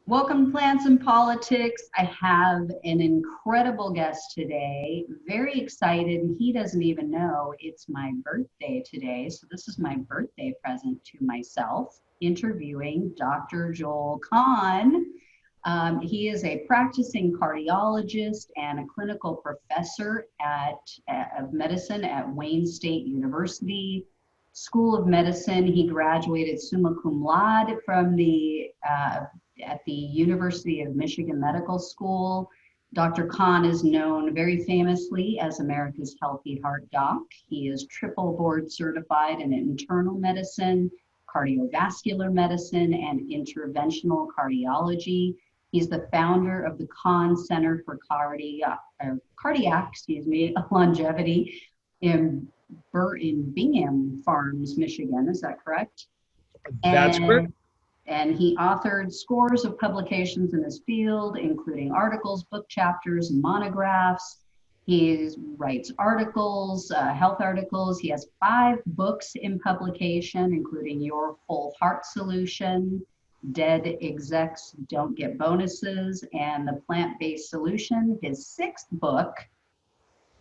Welcome, Plants and Politics. I have an incredible guest today. Very excited. He doesn't even know it's my birthday today. So, this is my birthday present to myself, interviewing Dr. Joel Kahn. He is a practicing cardiologist and a clinical professor of medicine at Wayne State University School of Medicine. He graduated summa cum laude from at the University of Michigan Medical School. Dr. Kahn is known very famously as America's Healthy Heart Doc. He is triple board certified in internal medicine, cardiovascular medicine, and interventional cardiology. He's the founder of the Kahn Center for Cardiac Longevity in Bingham Farms, Michigan. Is that correct? That's correct. And he authored scores of publications in his field, including articles, book chapters, and monographs. He writes articles, health articles. He has 5 books in publication, including Your Full Heart Solution, Dead Execs Don't Get Bonuses, and The Plant-Based Solution. His 6th book,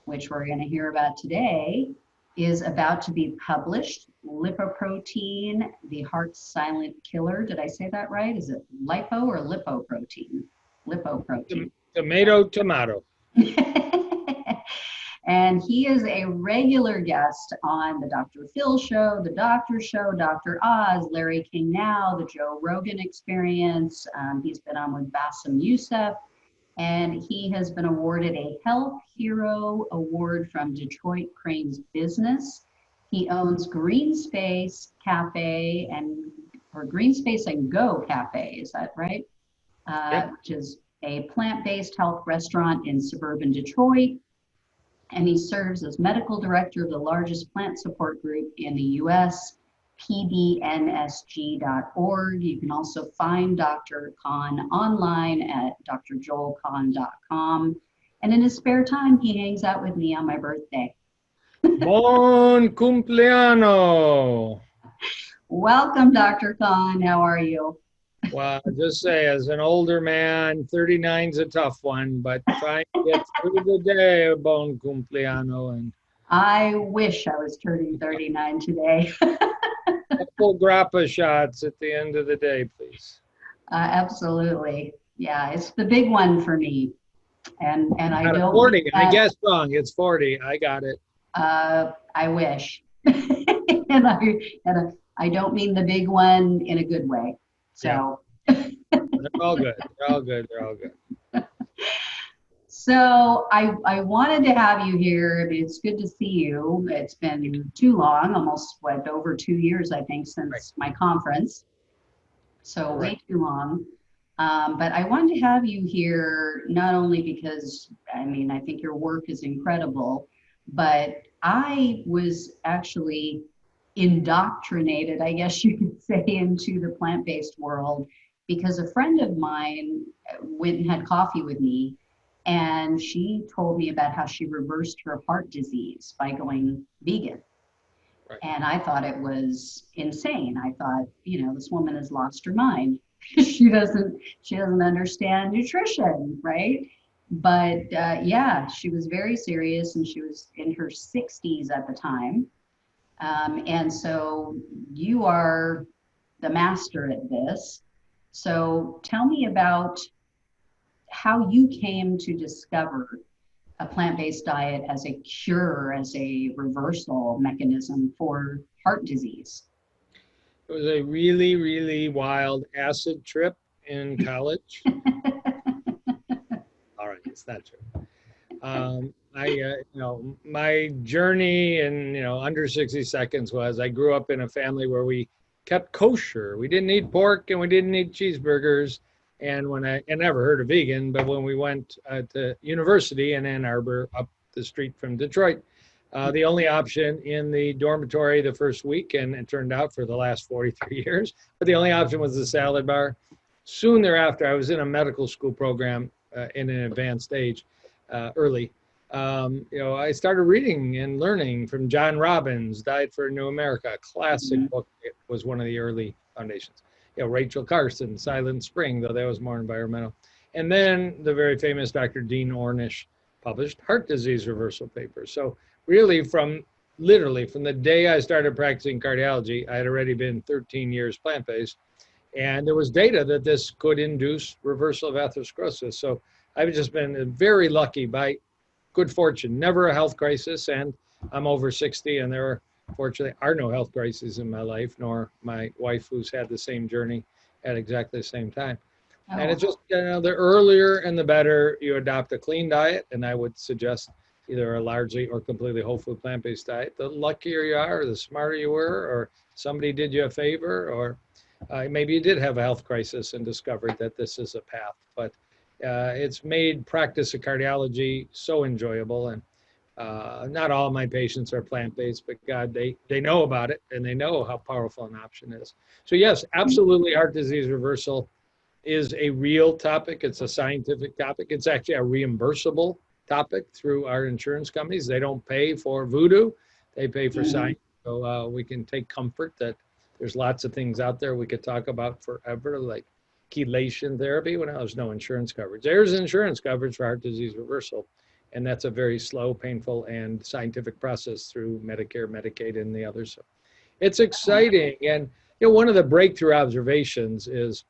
which we're going to hear about today, is about to be published, Lipoprotein, the Heart's Silent Killer. Did I say that right? Is it lipo or lipoprotein? Lipoprotein. Tomato. And he is a regular guest on the Dr. Phil Show, the Doctor Show, Dr. Oz, Larry King Now, the Joe Rogan Experience. He's been on with Bassam Yousef. And he has been awarded a Health Hero Award from Detroit Cranes Business. He owns Green Space Cafe or Green Space and Go Cafe, is that right? Yep. Which is a plant-based health restaurant in suburban Detroit. And he serves as medical director of the largest plant support group in the US, pbnsg.org. You can also find Dr. Kahn online at drjoelkahn.com. And in his spare time, he hangs out with me on my birthday. Bon cumpleaños. Welcome, Dr. Kahn. How are you? Well, I just say, as an older man, 39's a tough one, but trying to get through the day, bon cumpleaños. And I wish I was turning 39 today. couple grappa shots at the end of the day, please. Absolutely. Yeah, it's the big one for me. And I don't 40. I guess wrong. It's 40. I got it. I wish. and I don't mean the big one in a good way. So yeah. They're all good. They're all good. They're all good. So I wanted to have you here. I mean, it's good to see you. It's been too long, almost over 2 years, I think, since my conference. So way too long. But I wanted to have you here not only because, I mean, I think your work is incredible, but I was actually indoctrinated, I guess you could say, into the plant-based world because a friend of mine went and had coffee with me, and she told me about how she reversed her heart disease by going vegan. Right. And I thought it was insane. I thought, this woman has lost her mind. she doesn't understand nutrition, right? But yeah, she was very serious, and she was in her 60s at the time. And so you are the master at this. So tell me about how you came to discover a plant-based diet as a cure, as a reversal mechanism for heart disease. It was a really, really wild acid trip in college. All right, it's not true. My journey in, under 60 seconds was I grew up in a family where we kept kosher. We didn't eat pork and we didn't eat cheeseburgers. And I never heard of vegan, but when we went to university in Ann Arbor, up the street from Detroit, the only option in the dormitory the first week, and it turned out for the last 43 years, but the only option was the salad bar. Soon thereafter, I was in a medical school program in an advanced age, early. I started reading and learning from John Robbins, Diet for a New America, a classic book. It was one of the early foundations. Rachel Carson, Silent Spring, though that was more environmental. And then the very famous Dr. Dean Ornish published heart disease reversal papers. So really literally from the day I started practicing cardiology, I had already been 13 years plant-based. And there was data that this could induce reversal of atherosclerosis. So I've just been very lucky by good fortune, never a health crisis. And I'm over 60 and there fortunately are no health crises in my life, nor my wife who's had the same journey at exactly the same time. Oh. And it's just, the earlier and the better you adopt a clean diet, and I would suggest either a largely or completely whole food plant-based diet, the luckier you are, or the smarter you were, or somebody did you a favor, or maybe you did have a health crisis and discovered that this is a path. But it's made practice of cardiology so enjoyable. And not all my patients are plant-based, but God, they know about it and they know how powerful an option is. So yes, absolutely, heart disease reversal is a real topic. It's a scientific topic. It's actually a reimbursable topic through our insurance companies. They don't pay for voodoo, they pay for science. So we can take comfort that there's lots of things out there we could talk about forever, like chelation therapy, when there's no insurance coverage. There's insurance coverage for heart disease reversal. And that's a very slow, painful, and scientific process through Medicare, Medicaid, and the others. So it's exciting. And one of the breakthrough observations is,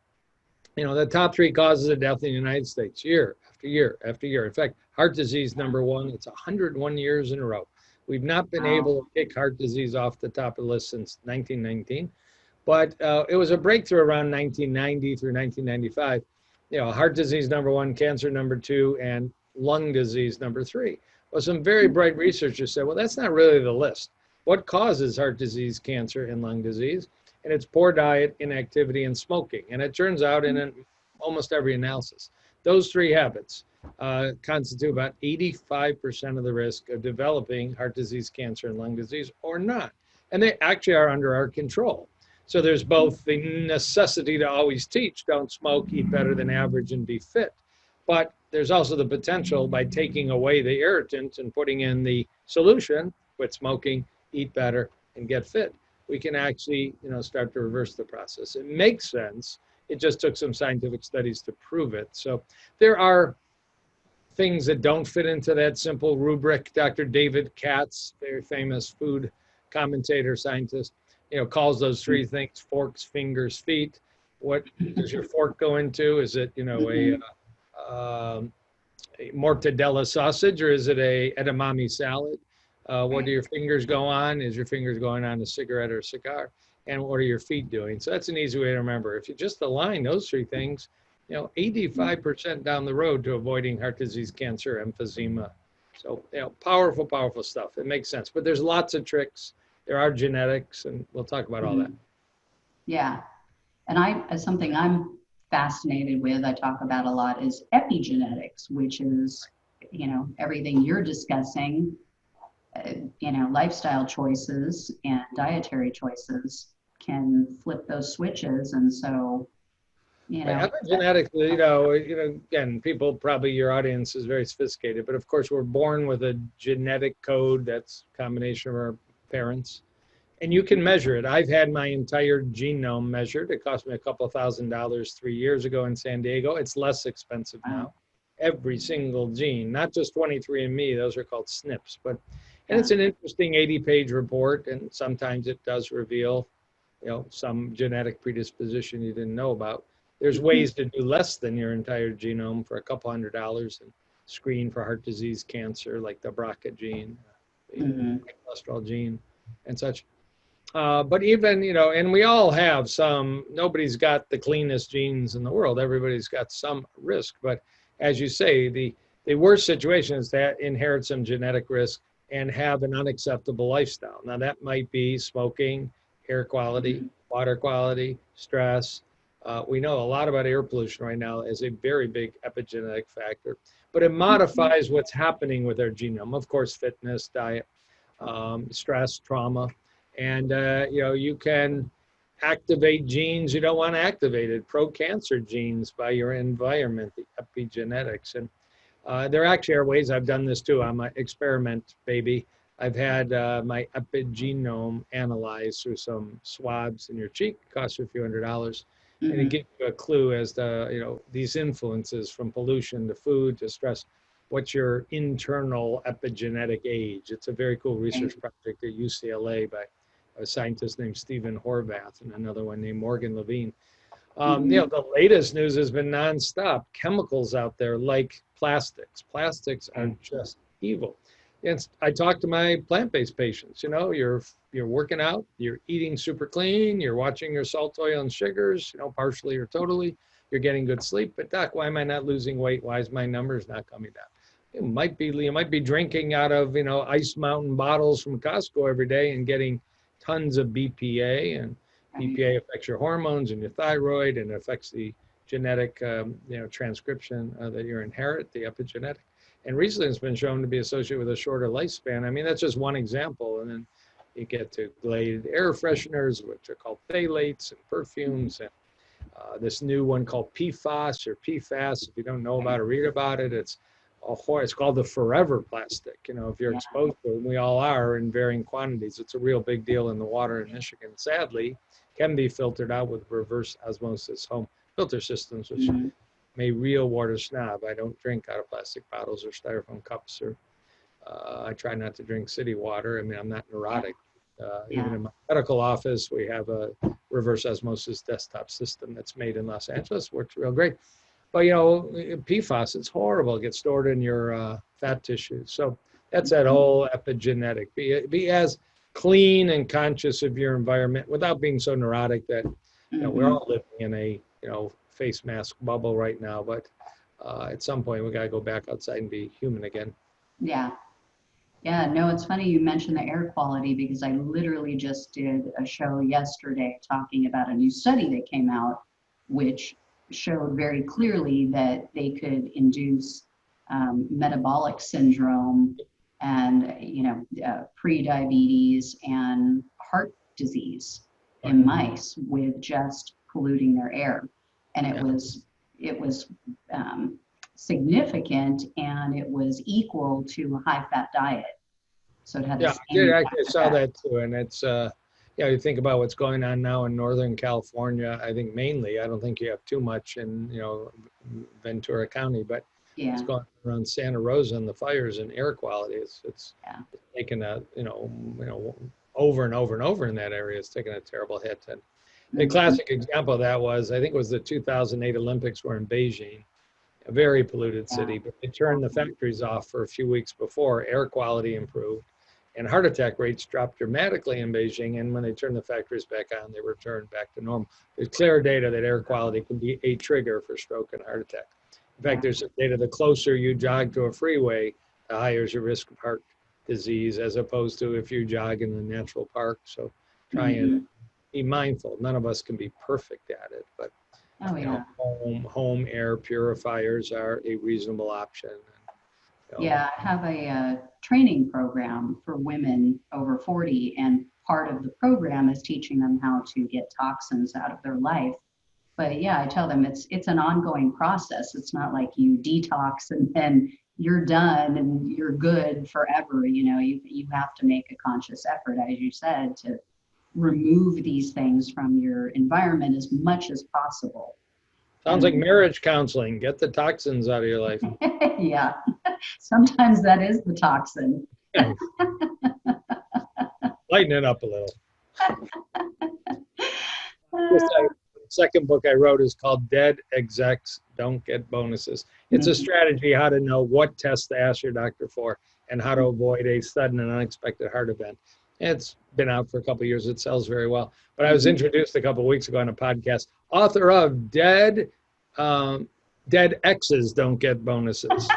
the top 3 causes of death in the United States, year after year after year. In fact, heart disease, #1, it's 101 years in a row. We've not been able to kick heart disease off the top of the list since 1919. But it was a breakthrough around 1990 through 1995. Heart disease #1, cancer #2, and lung disease #3. Well, some very bright researchers said, well, that's not really the list. What causes heart disease, cancer, and lung disease? And it's poor diet, inactivity, and smoking. And it turns out in almost every analysis, those 3 habits constitute about 85% of the risk of developing heart disease, cancer, and lung disease, or not. And they actually are under our control. So there's both the necessity to always teach, don't smoke, eat better than average, and be fit. But there's also the potential by taking away the irritant and putting in the solution, quit smoking, eat better, and get fit. We can actually, start to reverse the process. It makes sense. It just took some scientific studies to prove it. So there are things that don't fit into that simple rubric. Dr. David Katz, very famous food commentator, scientist, calls those 3 things: forks, fingers, feet. What does your fork go into? Is it, a mortadella sausage, or is it a edamame salad? What do your fingers go on? Is your fingers going on a cigarette or a cigar? And what are your feet doing? So that's an easy way to remember. If you just align those 3 things, 85% down the road to avoiding heart disease, cancer, emphysema. So, powerful, powerful stuff. It makes sense. But there's lots of tricks. There are genetics, and we'll talk about all that. Yeah. And something I'm fascinated with, I talk about a lot, is epigenetics, which is, everything you're discussing, lifestyle choices and dietary choices can flip those switches. And so, epigenetics, again, people, probably your audience is very sophisticated, but of course we're born with a genetic code that's a combination of our parents, and you can measure it. I've had my entire genome measured. It cost me a couple $1,000s 3 years ago in San Diego. It's less expensive now. Every single gene, not just 23andMe, those are called SNPs, and it's an interesting 80-page report, and sometimes it does reveal, some genetic predisposition you didn't know about. There's ways to do less than your entire genome for a couple $100s and screen for heart disease, cancer, like the BRCA gene, the cholesterol gene, and such. But even, and we all have some, nobody's got the cleanest genes in the world. Everybody's got some risk. But as you say, the worst situation is that inherit some genetic risk and have an unacceptable lifestyle. Now that might be smoking, air quality, water quality, stress. We know a lot about air pollution right now as a very big epigenetic factor, but it modifies what's happening with our genome. Of course, fitness, diet, stress, trauma, and you can activate genes you don't want activated, pro-cancer genes by your environment, the epigenetics. And there actually are ways. I've done this too. I'm an experiment baby. I've had my epigenome analyzed through some swabs in your cheek. It costs you a few $100s. And it gives you a clue as to, these influences from pollution to food to stress. What's your internal epigenetic age? It's a very cool research project at UCLA by a scientist named Stephen Horvath and another one named Morgan Levine. The latest news has been nonstop. Chemicals out there like plastics. Plastics are just evil. And I talk to my plant-based patients. You're working out, you're eating super clean, you're watching your salt, oil, and sugars, partially or totally. You're getting good sleep. But doc, why am I not losing weight? Why is my numbers not coming down? You might be drinking out of Ice Mountain bottles from Costco every day and getting tons of BPA, and BPA affects your hormones and your thyroid, and affects the genetic transcription that you inherit, the epigenetic. And recently it's been shown to be associated with a shorter lifespan. I mean, that's just one example. And then you get to glazed air fresheners, which are called phthalates, and perfumes, and this new one called PFAS or PFAS. If you don't know about it, read about it. It's called the forever plastic. If you're exposed to it, and we all are in varying quantities, it's a real big deal in the water in Michigan. Sadly, can be filtered out with reverse osmosis home filter systems, which I'm a real water snob. I don't drink out of plastic bottles or styrofoam cups, or I try not to drink city water. I mean, I'm not neurotic. Even in my medical office, we have a reverse osmosis desktop system that's made in Los Angeles. Works real great. But, PFAS, it's horrible. It gets stored in your fat tissue. So that's that whole epigenetic. Be as clean and conscious of your environment without being so neurotic that, we're all living in a, face mask bubble right now. But at some point, we got to go back outside and be human again. Yeah. Yeah, no, it's funny you mentioned the air quality, because I literally just did a show yesterday talking about a new study that came out, which showed very clearly that they could induce metabolic syndrome and pre-diabetes and heart disease in mice with just polluting their air. And it was significant, and it was equal to a high-fat diet. So it had the same I saw that too. And it's you think about what's going on now in Northern California. I think mainly, I don't think you have too much in Ventura County, but it's going around Santa Rosa, and the fires and air quality. It's taking a over and over and over in that area. It's taking a terrible hit. And the classic example of that was, I think it was the 2008 Olympics were in Beijing, a very polluted city, but they turned the factories off for a few weeks before. Air quality improved, and heart attack rates dropped dramatically in Beijing. And when they turned the factories back on, they returned back to normal. There's clear data that air quality can be a trigger for stroke and heart attack. In fact, there's data the closer you jog to a freeway, the higher is your risk of heart disease, as opposed to if you jog in the natural park. So try and be mindful. None of us can be perfect at it, but home air purifiers are a reasonable option. Yeah, I have a training program for women over 40, and part of the program is teaching them how to get toxins out of their life. But yeah, I tell them it's an ongoing process. It's not like you detox and then you're done and you're good forever. You have to make a conscious effort, as you said, to remove these things from your environment as much as possible. Sounds like marriage counseling. Get the toxins out of your life. Yeah, sometimes that is the toxin. Lighten it up a little. The second book I wrote is called Dead Execs Don't Get Bonuses. It's a strategy how to know what tests to ask your doctor for and how to avoid a sudden and unexpected heart event. It's been out for a couple of years. It sells very well. But I was introduced a couple of weeks ago on a podcast, author of Dead Exes Don't Get Bonuses.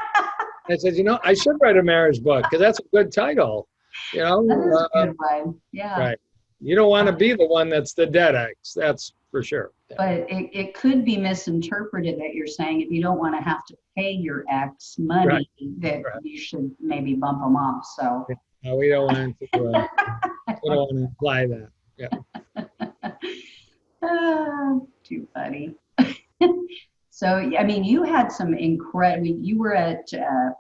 I said, I should write a marriage book, because that's a good title. That is a good one. Yeah. Right. You don't want to be the one that's the dead ex. That's for sure. Yeah. But it could be misinterpreted that you're saying if you don't want to have to pay your ex money, that you should maybe bump them off. So no, we don't want to imply that. Yeah. Too funny. So, I mean, you had some incredible, you were at,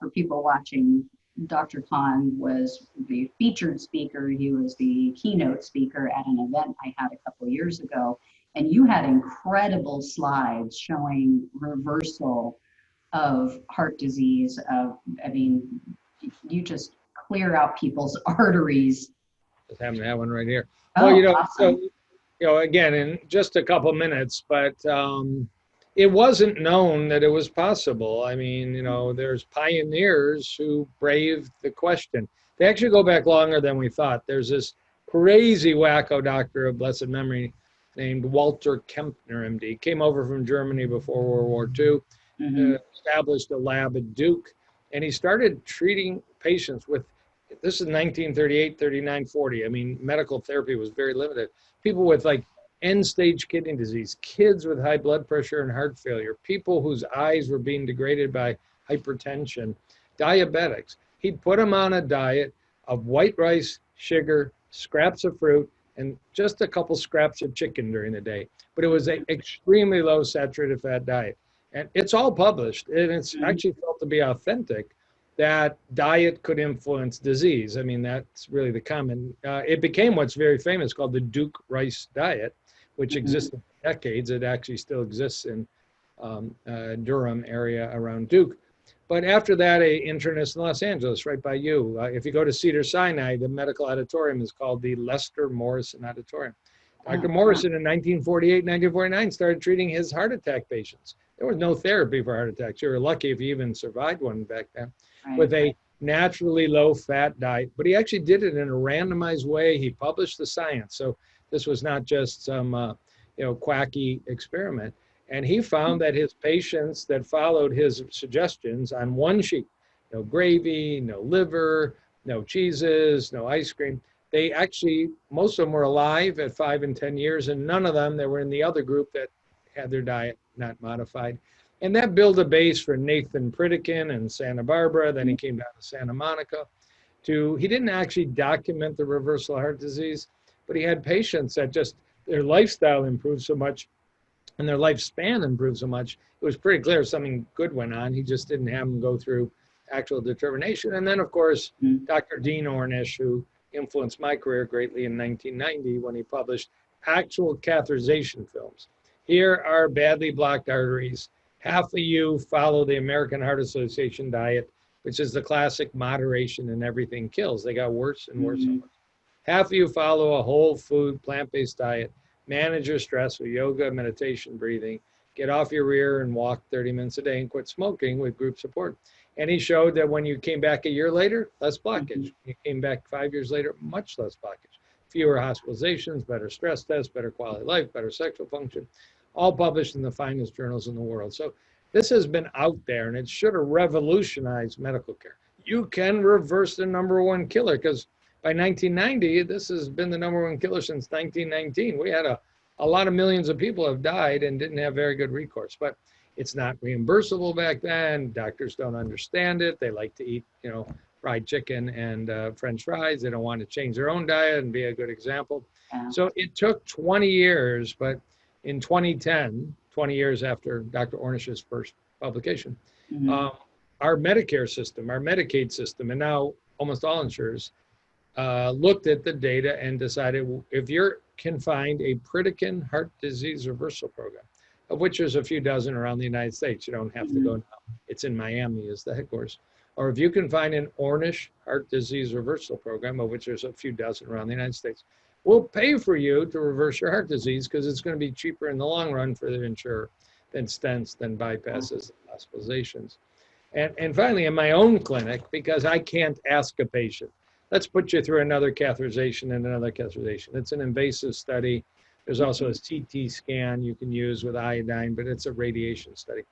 for people watching, Dr. Kahn was the featured speaker. He was the keynote speaker at an event I had a couple of years ago. and you had incredible slides showing reversal of heart disease. I mean, you just clear out people's arteries. Just happen to have one right here. Oh, Well, awesome. so, again, in just a couple minutes, but it wasn't known that it was possible. I mean, there's pioneers who braved the question. They actually go back longer than we thought. There's this crazy wacko doctor of blessed memory named Walter Kempner, MD. Came over from Germany before World War II, established a lab at Duke, and he started treating patients with, this is 1938, 39, 40. I mean, medical therapy was very limited. People with like end-stage kidney disease, kids with high blood pressure and heart failure, people whose eyes were being degraded by hypertension, diabetics. He'd put them on a diet of white rice, sugar, scraps of fruit, and just a couple scraps of chicken during the day. But it was an extremely low saturated fat diet. And it's all published, and it's actually felt to be authentic that diet could influence disease. I mean, that's really the common. It became what's very famous called the Duke rice diet, which existed for decades. It actually still exists in Durham area around Duke. But after that, an internist in Los Angeles, right by you, if you go to Cedars-Sinai, the medical auditorium is called the Lester Morrison Auditorium. Dr. Morrison in 1948, 1949 started treating his heart attack patients. There was no therapy for heart attacks. You were lucky if you even survived one back then, with a naturally low-fat diet. But he actually did it in a randomized way. He published the science. So this was not just some quacky experiment. And he found that his patients that followed his suggestions on one sheet, no gravy, no liver, no cheeses, no ice cream, they actually, most of them were alive at 5 and 10 years, and none of them that were in the other group that had their diet not modified. And that built a base for Nathan Pritikin in Santa Barbara. Then he came down to Santa Monica. He didn't actually document the reversal of heart disease, but he had patients that just, their lifestyle improved so much and their lifespan improved so much, it was pretty clear something good went on. He just didn't have them go through actual determination. And then, of course, Dr. Dean Ornish, who influenced my career greatly in 1990 when he published actual catheterization films. Here are badly blocked arteries. Half of you follow the American Heart Association diet, which is the classic moderation and everything kills. They got worse and worse and worse. Half of you follow a whole food, plant-based diet. Manage your stress with yoga, meditation, breathing. Get off your rear and walk 30 minutes a day and quit smoking with group support. And he showed that when you came back a year later, less blockage. You came back 5 years later, much less blockage. Fewer hospitalizations, better stress tests, better quality of life, better sexual function, all published in the finest journals in the world. So this has been out there, and it should have revolutionized medical care. You can reverse the #1 killer, because by 1990, this has been the #1 killer since 1919. We had a lot of millions of people have died and didn't have very good recourse, but it's not reimbursable back then. Doctors don't understand it. They like to eat, fried chicken and French fries. They don't want to change their own diet and be a good example. So it took 20 years, but in 2010, 20 years after Dr. Ornish's first publication, our Medicare system, our Medicaid system, and now almost all insurers looked at the data and decided if you can find a Pritikin heart disease reversal program, of which there's a few dozen around the United States. You don't have to go now. It's in Miami is the headquarters. Or if you can find an Ornish heart disease reversal program, of which there's a few dozen around the United States, we'll pay for you to reverse your heart disease because it's going to be cheaper in the long run for the insurer than stents, than bypasses, hospitalizations. And finally, in my own clinic, because I can't ask a patient, let's put you through another catheterization and another catheterization. It's an invasive study. There's also a CT scan you can use with iodine, but it's a radiation study.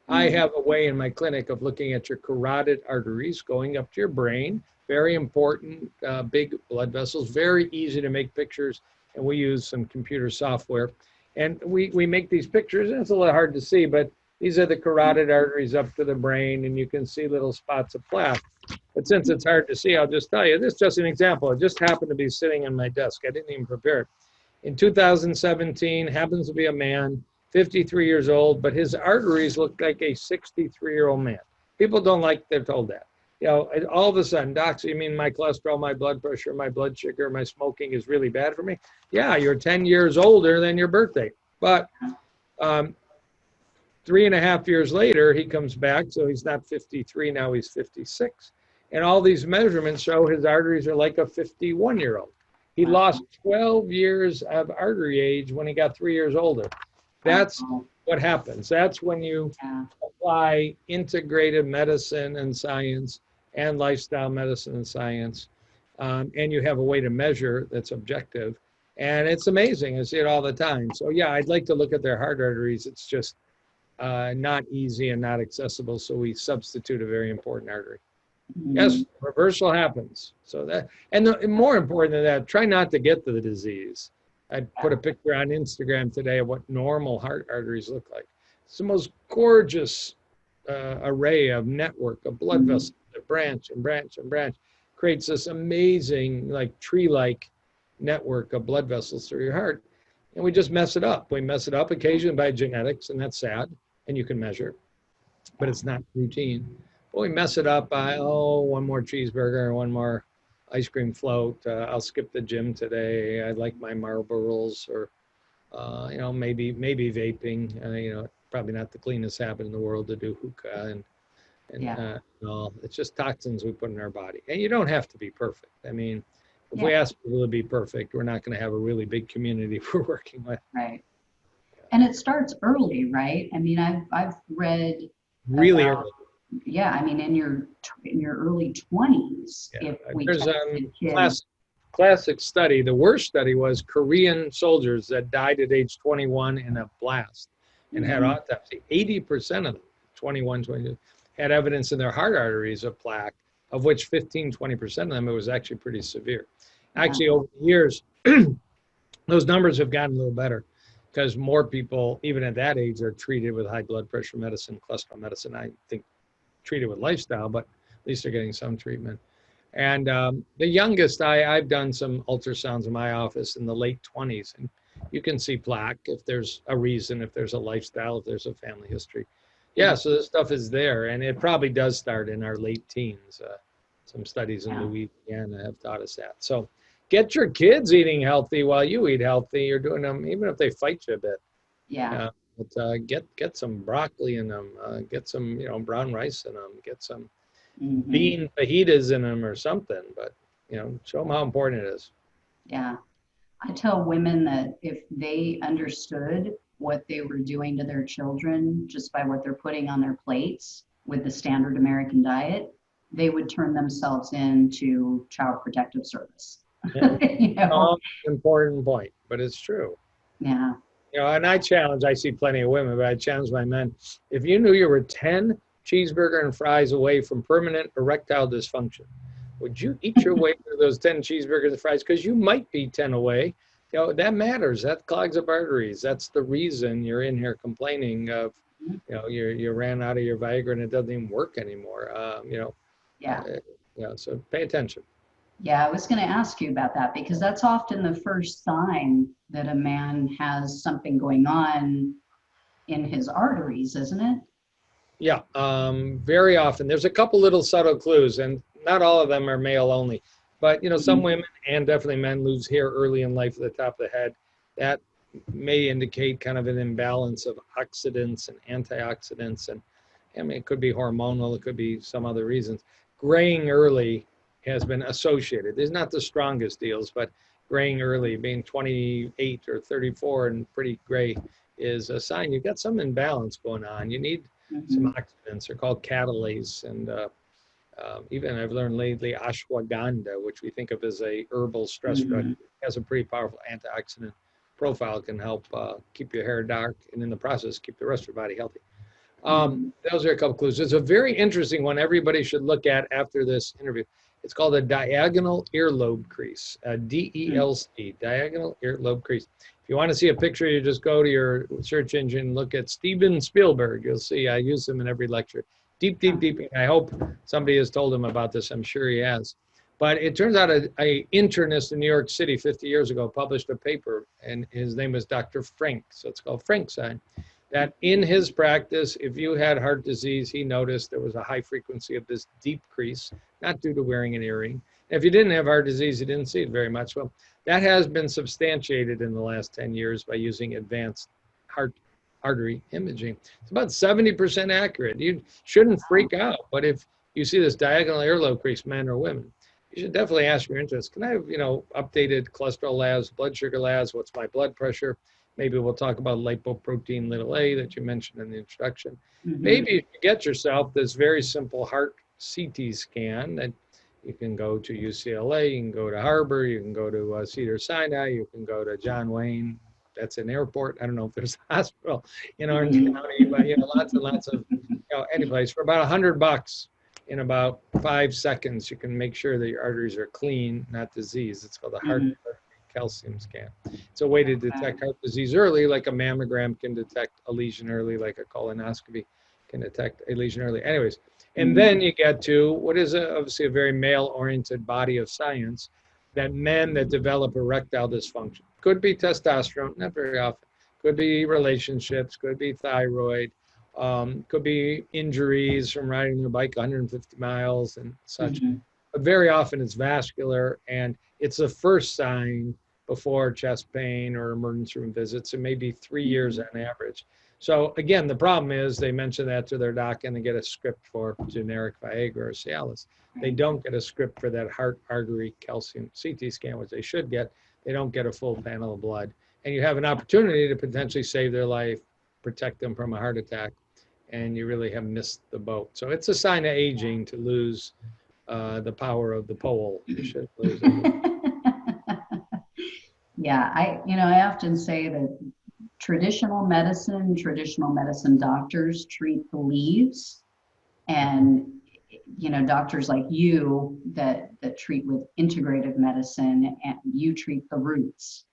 I have a way in my clinic of looking at your carotid arteries going up to your brain. Very important, big blood vessels, very easy to make pictures. And we use some computer software. And we make these pictures, and it's a little hard to see, but these are the carotid arteries up to the brain, and you can see little spots of plaque. But since it's hard to see, I'll just tell you, this is just an example. It just happened to be sitting on my desk. I didn't even prepare it. In 2017, happens to be a man, 53 years old, but his arteries look like a 63-year-old man. People don't like they're told that. All of a sudden, docs, you mean my cholesterol, my blood pressure, my blood sugar, my smoking is really bad for me? Yeah, you're 10 years older than your birthday. But 3.5 years later, he comes back. So he's not 53 now, he's 56. And all these measurements show his arteries are like a 51-year-old. He lost 12 years of artery age when he got 3 years older. That's what happens. That's when you apply integrative medicine and science and lifestyle medicine and science. And you have a way to measure that's objective. And it's amazing. I see it all the time. So yeah, I'd like to look at their heart arteries. It's just not easy and not accessible. So we substitute a very important artery. Yes, reversal happens. So that, and more important than that, try not to get to the disease. I put a picture on Instagram today of what normal heart arteries look like. It's the most gorgeous array of network of blood vessels that branch and branch and branch, creates this amazing, like tree-like network of blood vessels through your heart. And we just mess it up. We mess it up occasionally by genetics, and that's sad, and you can measure, but it's not routine. But we mess it up by, oh, one more cheeseburger, one more ice cream float. I'll skip the gym today. I like my Marlboros, or you know, maybe vaping. You know, probably not the cleanest habit in the world to do hookah, and no, it's just toxins we put in our body. And you don't have to be perfect. I mean, if we ask people to be perfect, we're not going to have a really big community we're working with. Right. And it starts early, right? I mean, I've read really early. Yeah, I mean, in your early 20s, if we there's a kids. classic study. The worst study was Korean soldiers that died at age 21 in a blast and had autopsy. 80% of them, 21, 22, had evidence in their heart arteries of plaque, of which 15-20% of them, it was actually pretty severe. Actually, over the years, those numbers have gotten a little better, because more people, even at that age, are treated with high blood pressure medicine, cholesterol medicine. I think treated with lifestyle, but at least they're getting some treatment. And the youngest, I've done some ultrasounds in my office in the late 20s, and you can see plaque if there's a reason, if there's a lifestyle, if there's a family history. Yeah, so this stuff is there, and it probably does start in our late teens. Some studies in Louisiana have taught us that. So get your kids eating healthy while you eat healthy. You're doing them, even if they fight you a bit. But get some broccoli in them, get some brown rice in them, get some bean fajitas in them or something. But show them how important it is. Yeah, I tell women that if they understood what they were doing to their children just by what they're putting on their plates with the standard American diet, they would turn themselves into Child Protective Service. Important point, but it's true. Yeah. And I see plenty of women, but I challenge my men. If you knew you were 10 cheeseburger and fries away from permanent erectile dysfunction, would you eat your way through those 10 cheeseburgers and fries? Because you might be 10 away. That matters. That clogs up arteries. That's the reason you're in here complaining of, you ran out of your Viagra and it doesn't even work anymore. So pay attention. Yeah, I was going to ask you about that, because that's often the first sign that a man has something going on in his arteries, isn't it? Yeah, very often. There's a couple little subtle clues, and not all of them are male only. But, some women and definitely men lose hair early in life at the top of the head. That may indicate kind of an imbalance of oxidants and antioxidants. And I mean, it could be hormonal, it could be some other reasons. Graying early has been associated. There's not the strongest deals, but graying early, being 28 or 34 and pretty gray, is a sign you've got some imbalance going on. You need some oxidants. They're called catalase, and even I've learned lately ashwagandha, which we think of as a herbal stress drug, has a pretty powerful antioxidant profile. Can help keep your hair dark, and in the process keep the rest of your body healthy. Those are a couple clues. It's a very interesting one everybody should look at after this interview. It's called a diagonal earlobe crease, DELC, diagonal earlobe crease. If you want to see a picture, you just go to your search engine, look at Steven Spielberg. You'll see I use him in every lecture. Deep. I hope somebody has told him about this. I'm sure he has. But it turns out a internist in New York City 50 years ago published a paper, and his name was Dr. Frank. So it's called Frank sign. That in his practice, if you had heart disease, he noticed there was a high frequency of this deep crease, not due to wearing an earring. If you didn't have heart disease, you didn't see it very much. Well, that has been substantiated in the last 10 years by using advanced heart artery imaging. It's about 70% accurate. You shouldn't freak out, but if you see this diagonal earlobe crease, men or women, you should definitely ask your interest. Can I have, updated cholesterol labs, blood sugar labs? What's my blood pressure? Maybe we'll talk about lipoprotein little a that you mentioned in the introduction. Maybe if you get yourself this very simple heart CT scan that you can go to UCLA, you can go to Harvard, you can go to Cedars-Sinai, you can go to John Wayne. That's an airport. I don't know if there's a hospital in Orange County, but lots and lots of, any place for about $100. In about 5 seconds, you can make sure that your arteries are clean, not diseased. It's called a heart calcium scan. It's a way to detect heart disease early, like a mammogram can detect a lesion early, like a colonoscopy can detect a lesion early. Anyways, and then you get to what is obviously a very male-oriented body of science, that men that develop erectile dysfunction. Could be testosterone, not very often. Could be relationships, could be thyroid, could be injuries from riding their bike 150 miles and such. But very often it's vascular, and it's the first sign before chest pain or emergency room visits. It may be 3 years on average. So again, the problem is they mention that to their doc and they get a script for generic Viagra or Cialis. They don't get a script for that heart artery calcium CT scan, which they should get. They don't get a full panel of blood. And you have an opportunity to potentially save their life, protect them from a heart attack, and you really have missed the boat. So it's a sign of aging to lose the power of the pole. You should lose it. Yeah, I often say that traditional medicine doctors treat the leaves, and doctors like you that treat with integrative medicine, and you treat the roots.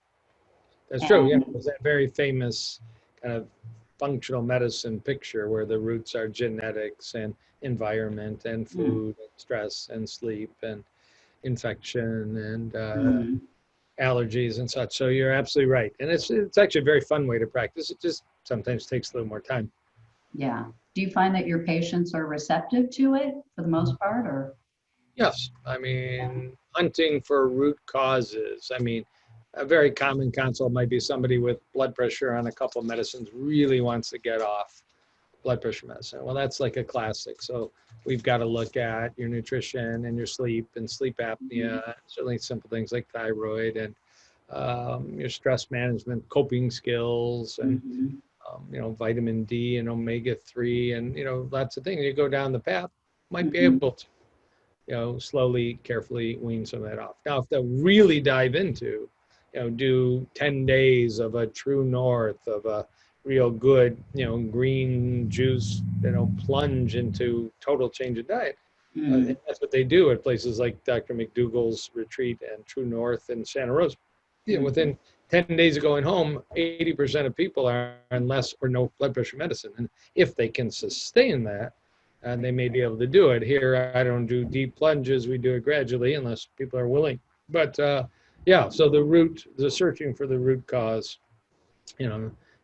That's true. Yeah, there's that very famous kind of functional medicine picture where the roots are genetics and environment and food and stress and sleep and infection and allergies and such. So you're absolutely right. And it's actually a very fun way to practice. It just sometimes takes a little more time. Yeah. Do you find that your patients are receptive to it for the most part, or? Yes. I mean, hunting for root causes. I mean, a very common consult might be somebody with blood pressure on a couple of medicines really wants to get off blood pressure medicine. Well, that's like a classic. So we've got to look at your nutrition and your sleep and sleep apnea, certainly simple things like thyroid and your stress management, coping skills, and vitamin D and omega-3 and lots of things. You go down the path, might be able to slowly, carefully wean some of that off. Now, if they'll really dive into do 10 days of a true north, of a real good, green juice, plunge into total change of diet. That's what they do at places like Dr. McDougall's retreat and True North in Santa Rosa. Within 10 days of going home, 80% of people are on less or no blood pressure medicine. And if they can sustain that, they may be able to do it. Here, I don't do deep plunges. We do it gradually unless people are willing. But so the searching for the root cause,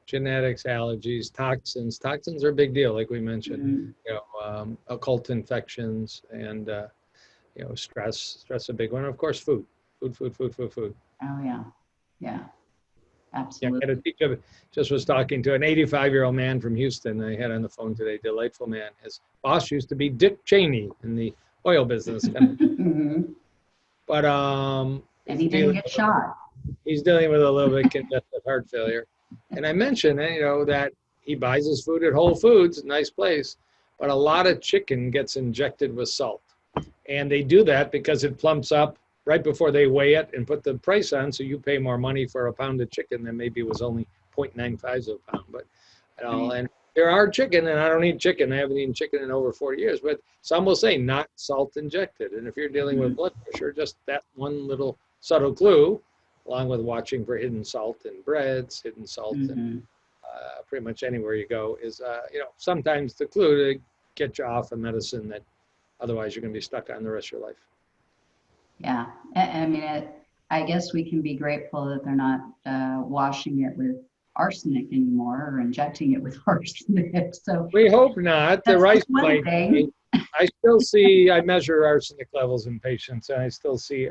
genetics, allergies, toxins. Toxins are a big deal, like we mentioned. Occult infections and stress. Stress a big one. Of course, food. Oh yeah, absolutely. I had a teacher just was talking to an 85-year-old man from Houston. I had on the phone today. Delightful man. His boss used to be Dick Cheney in the oil business. But and he didn't get shot. He's dealing with a little bit of congestive heart failure. And I mentioned, that he buys his food at Whole Foods, nice place, but a lot of chicken gets injected with salt. And they do that because it plumps up right before they weigh it and put the price on, so you pay more money for a pound of chicken than maybe it was only 0.95 of a pound. But and there are chicken, and I don't eat chicken. I haven't eaten chicken in over 40 years, but some will say not salt injected. And if you're dealing with blood pressure, just that one little subtle clue, along with watching for hidden salt in breads, hidden salt in pretty much anywhere you go, is sometimes the clue to get you off a medicine that otherwise you're going to be stuck on the rest of your life. Yeah, I mean, I guess we can be grateful that they're not washing it with arsenic anymore or injecting it with arsenic. So we hope not. The rice might be. I measure arsenic levels in patients, and I still see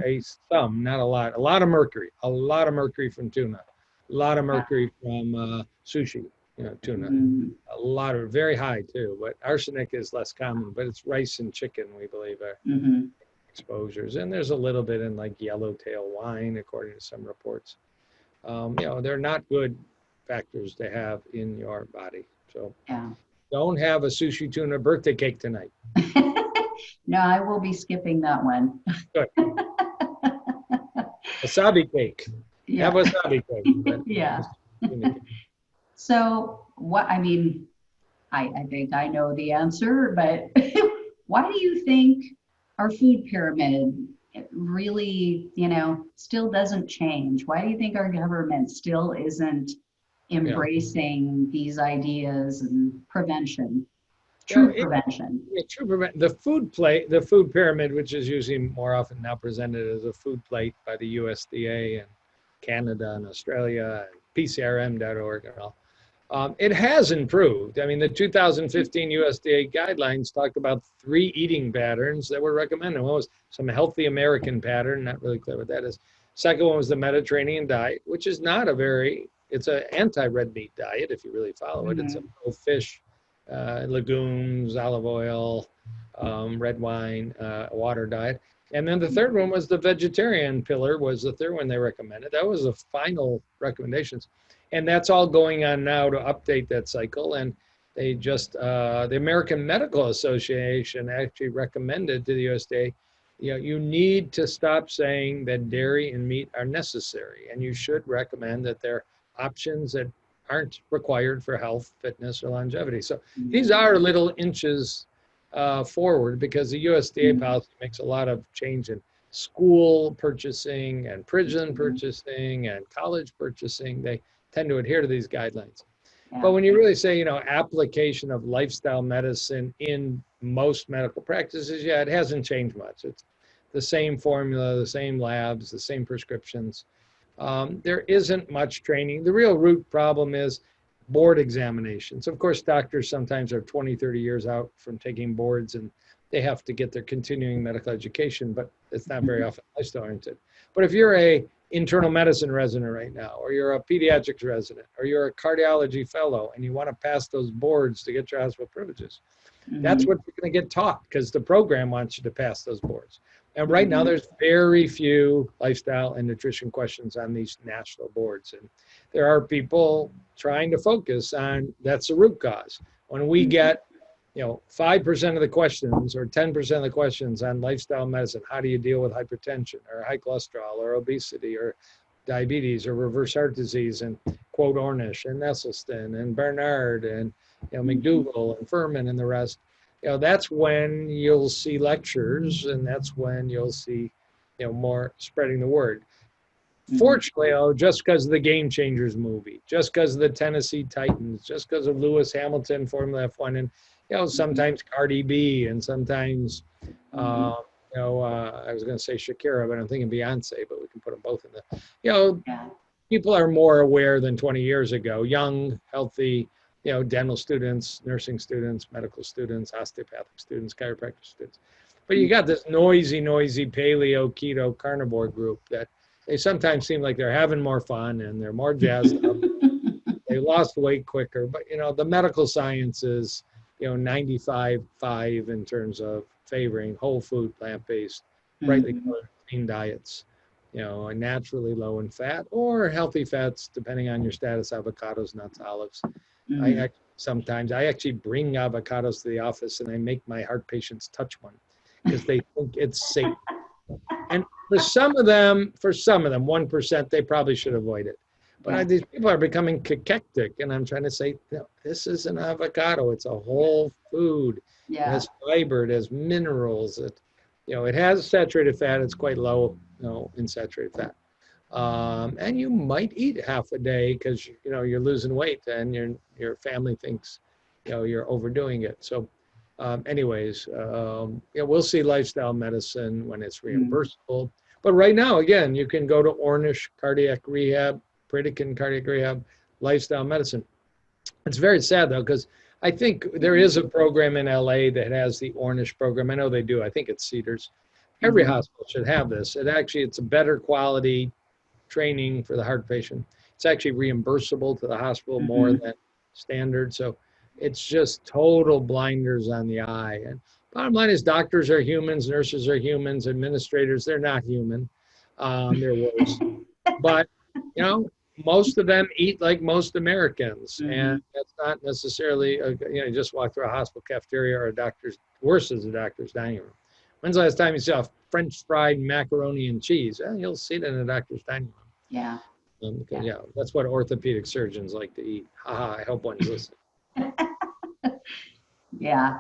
some, not a lot of mercury from tuna, a lot of mercury from sushi, tuna. Mhm. A lot of very high too, but arsenic is less common. But it's rice and chicken, we believe, are Mhm. exposures, and there's a little bit in like yellowtail wine, according to some reports. They're not good factors to have in your body. So Yeah. don't have a sushi tuna birthday cake tonight. No, I will be skipping that one. Good. Wasabi cake. Have Yeah. wasabi cake. But Yeah. So what, I mean, I think I know the answer, but why do you think our food pyramid really, still doesn't change? Why do you think our government still isn't embracing these ideas and prevention, true prevention? The food pyramid, which is usually more often now presented as a food plate by the USDA and Canada and Australia and PCRM.org and all. It has improved. I mean, the 2015 USDA guidelines talked about 3 eating patterns that were recommended. One was some healthy American pattern, not really clear what that is. Second one was the Mediterranean diet, which is not it's an anti-red meat diet if you really follow it. It's a pro-fish, legumes, olive oil, red wine, water diet. And then the third one was the vegetarian pillar was the third one they recommended. That was the final recommendations. And that's all going on now to update that cycle. And they just, the American Medical Association actually recommended to the USDA, you need to stop saying that dairy and meat are necessary. And you should recommend that they're options that aren't required for health, fitness, or longevity. So these are little inches forward because the USDA policy makes a lot of change in school purchasing and prison purchasing and college purchasing. They tend to adhere to these guidelines. Yeah. But when you really say, application of lifestyle medicine in most medical practices, it hasn't changed much. It's the same formula, the same labs, the same prescriptions. There isn't much training. The real root problem is board examinations. Of course, doctors sometimes are 20, 30 years out from taking boards and they have to get their continuing medical education, but it's not very often lifestyle oriented. But if you're a internal medicine resident right now, or you're a pediatrics resident, or you're a cardiology fellow, and you want to pass those boards to get your hospital privileges, that's what you're going to get taught because the program wants you to pass those boards. And right now, there's very few lifestyle and nutrition questions on these national boards. And there are people trying to focus on that's the root cause. When we get 5% of the questions or 10% of the questions on lifestyle medicine, how do you deal with hypertension or high cholesterol or obesity or diabetes or reverse heart disease, and quote Ornish and Nesselstyn and Bernard and McDougall and Furman and the rest, that's when you'll see lectures and that's when you'll see more spreading the word. Fortunately, just because of the Game Changers movie, just because of the Tennessee Titans, just because of Lewis Hamilton Formula F1, and sometimes Cardi B, and sometimes I was going to say Shakira, but I'm thinking Beyonce, but we can put them both in the. People are more aware than 20 years ago. Young, healthy, dental students, nursing students, medical students, osteopathic students, chiropractic students. But you got this noisy paleo, keto, carnivore group that they sometimes seem like they're having more fun and they're more jazzed up. They lost weight quicker, but the medical science is 95.5 in terms of favoring whole food, plant-based, brightly colored, clean diets, naturally low in fat or healthy fats, depending on your status, avocados, nuts, olives. I actually bring avocados to the office and I make my heart patients touch one because they think it's safe. And for some of them, 1%, they probably should avoid it. But these people are becoming cachectic, and I'm trying to say, this is an avocado. It's a whole food. It has fiber. It has minerals. It has saturated fat. It's quite low, in saturated fat. And you might eat half a day because you're losing weight, and your family thinks you're overdoing it. So, we'll see lifestyle medicine when it's reimbursable. But right now, again, you can go to Ornish Cardiac Rehab, Pritikin Cardiac Rehab, lifestyle medicine. It's very sad though, because I think there is a program in LA that has the Ornish program. I know they do. I think it's Cedars. Every hospital should have this. It's a better quality training for the heart patient. It's actually reimbursable to the hospital more than standard. So it's just total blinders on the eye. And bottom line is doctors are humans, nurses are humans, administrators, they're not human. They're worse. But, you know, most of them eat like most Americans. And that's not necessarily, you just walk through a hospital cafeteria or a doctor's, worse is a doctor's dining room. When's the last time you saw French fried macaroni and cheese? Well, you'll see it in a doctor's dining room. Yeah. Yeah, that's what orthopedic surgeons like to eat. Haha, I hope one's listening. Yeah.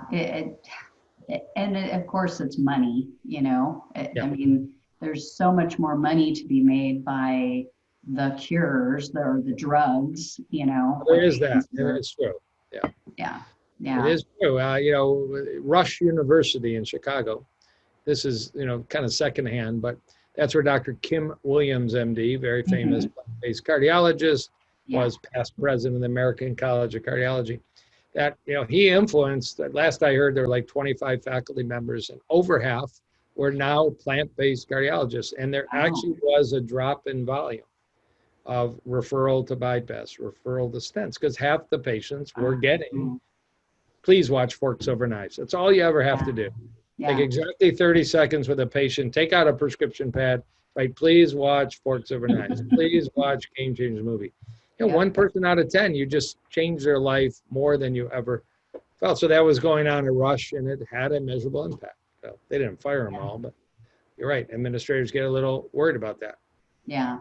Of course, it's money, I mean, there's so much more money to be made by the cures, the drugs, There is that. It's true. Yeah. Yeah. Yeah. It is true. Rush University in Chicago. This is, kind of secondhand, but that's where Dr. Kim Williams, MD, very famous plant-based cardiologist, was past president of the American College of Cardiology. That, he influenced, last I heard, there were like 25 faculty members, and over half were now plant-based cardiologists. And there actually was a drop in volume of referral to bypass, referral to stents, because half the patients were getting, please watch Forks Over Knives. That's all you ever have to do. Take exactly 30 seconds with a patient, take out a prescription pad, right? Please watch Forks Over Knives. Please watch Game Changer movie. One person out of 10, you just change their life more than you ever felt. So that was going on at Rush, and it had a measurable impact. So they didn't fire them all, but you're right. Administrators get a little worried about that. Yeah.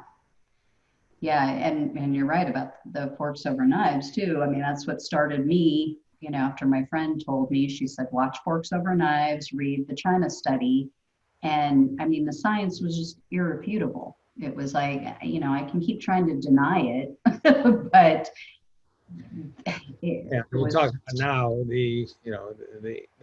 Yeah, and you're right about the Forks Over Knives too. I mean, that's what started me, after my friend told me, she said, watch Forks Over Knives, read the China study. And I mean, the science was just irrefutable. It was like, I can keep trying to deny it, but we'll talk about now the